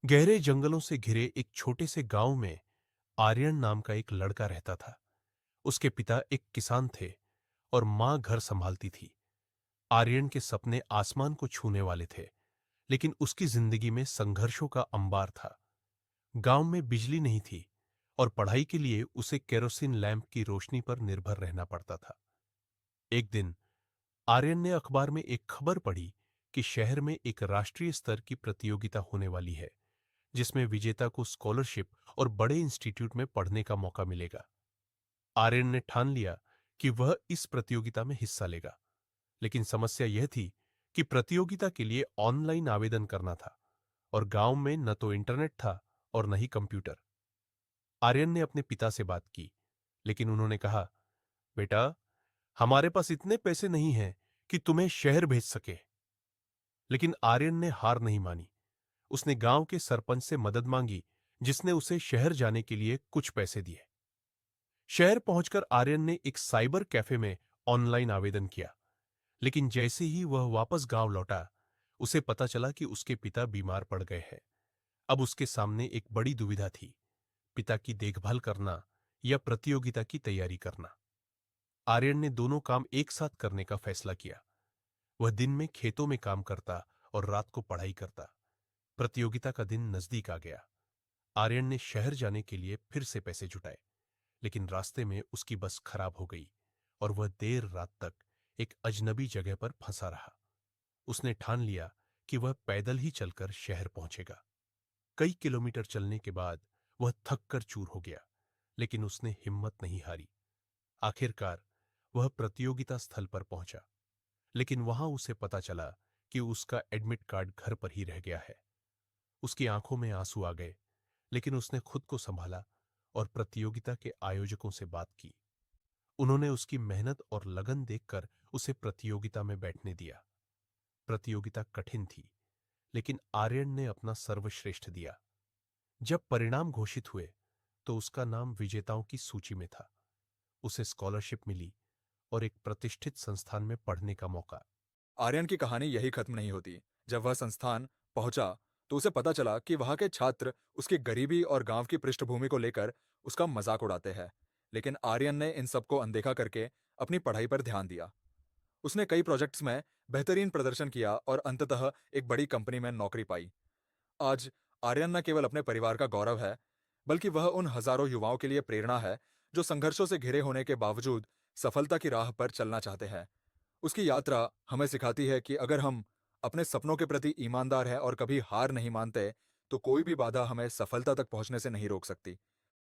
गहरे जंगलों से घिरे एक छोटे से गांव में आर्यन नाम का एक लड़का रहता था। उसके पिता एक किसान थे और मां घर संभालती थी। आर्यन के सपने आसमान को छूने वाले थे, लेकिन उसकी जिंदगी में संघर्षों का अंबार था। गांव में बिजली नहीं थी और पढ़ाई के लिए उसे केरोसिन लैंप की रोशनी पर निर्भर रहना पड़ता था। एक दिन आर्यन ने अखबार में एक खबर पढ़ी कि शहर में एक राष्ट्रीय स्तर की प्रतियोगिता होने वाली है, जिसमें विजेता को स्कॉलरशिप और बड़े इंस्टीट्यूट में पढ़ने का मौका मिलेगा। आर्यन ने ठान लिया कि वह इस प्रतियोगिता में हिस्सा लेगा, लेकिन समस्या यह थी कि प्रतियोगिता के लिए ऑनलाइन आवेदन करना था और गांव में न तो इंटरनेट था और न ही कंप्यूटर। आर्यन ने अपने पिता से बात की, लेकिन उन्होंने कहा, बेटा, हमारे पास इतने पैसे नहीं हैं कि तुम्हें शहर भेज सके। लेकिन आर्यन ने हार नहीं मानी। उसने गांव के सरपंच से मदद मांगी, जिसने उसे शहर जाने के लिए कुछ पैसे दिए। शहर पहुंचकर आर्यन ने एक साइबर कैफे में ऑनलाइन आवेदन किया, लेकिन जैसे ही वह वापस गांव लौटा, उसे पता चला कि उसके पिता बीमार पड़ गए हैं। अब उसके सामने एक बड़ी दुविधा थी, पिता की देखभाल करना या प्रतियोगिता की तैयारी करना। आर्यन ने दोनों काम एक साथ करने का फैसला किया। वह दिन में खेतों में काम करता और रात को पढ़ाई करता। प्रतियोगिता का दिन नजदीक आ गया। आर्यन ने शहर जाने के लिए फिर से पैसे जुटाए, लेकिन रास्ते में उसकी बस खराब हो गई और वह देर रात तक एक अजनबी जगह पर फंसा रहा। उसने ठान लिया कि वह पैदल ही चलकर शहर पहुंचेगा। कई किलोमीटर चलने के बाद वह थक कर चूर हो गया, लेकिन उसने हिम्मत नहीं हारी। आखिरकार वह प्रतियोगिता स्थल पर पहुंचा, लेकिन वहां उसे पता चला कि उसका एडमिट कार्ड घर पर ही रह गया है। उसकी आंखों में आंसू आ गए, लेकिन उसने खुद को संभाला और प्रतियोगिता के आयोजकों से बात की। उन्होंने उसकी मेहनत और लगन देखकर उसे प्रतियोगिता में बैठने दिया। प्रतियोगिता कठिन थी, लेकिन आर्यन ने अपना सर्वश्रेष्ठ दिया। जब परिणाम घोषित हुए, तो उसका नाम विजेताओं की सूची में था। उसे स्कॉलरशिप मिली और एक प्रतिष्ठित संस्थान में पढ़ने का मौका। आर्यन की कहानी यही खत्म नहीं होती। जब वह संस्थान पहुंचा तो उसे पता चला कि वहां के छात्र उसकी गरीबी और गांव की पृष्ठभूमि को लेकर उसका मजाक उड़ाते हैं। लेकिन आर्यन ने इन सबको अनदेखा करके अपनी पढ़ाई पर ध्यान दिया। उसने कई प्रोजेक्ट्स में बेहतरीन प्रदर्शन किया और अंततः एक बड़ी कंपनी में नौकरी पाई। आज आर्यन न केवल अपने परिवार का गौरव है, बल्कि वह उन हजारों युवाओं के लिए प्रेरणा है जो संघर्षों से घिरे होने के बावजूद सफलता की राह पर चलना चाहते हैं। उसकी यात्रा हमें सिखाती है कि अगर हम अपने सपनों के प्रति ईमानदार हैं और कभी हार नहीं मानते, तो कोई भी बाधा हमें सफलता तक पहुंचने से नहीं रोक सकती।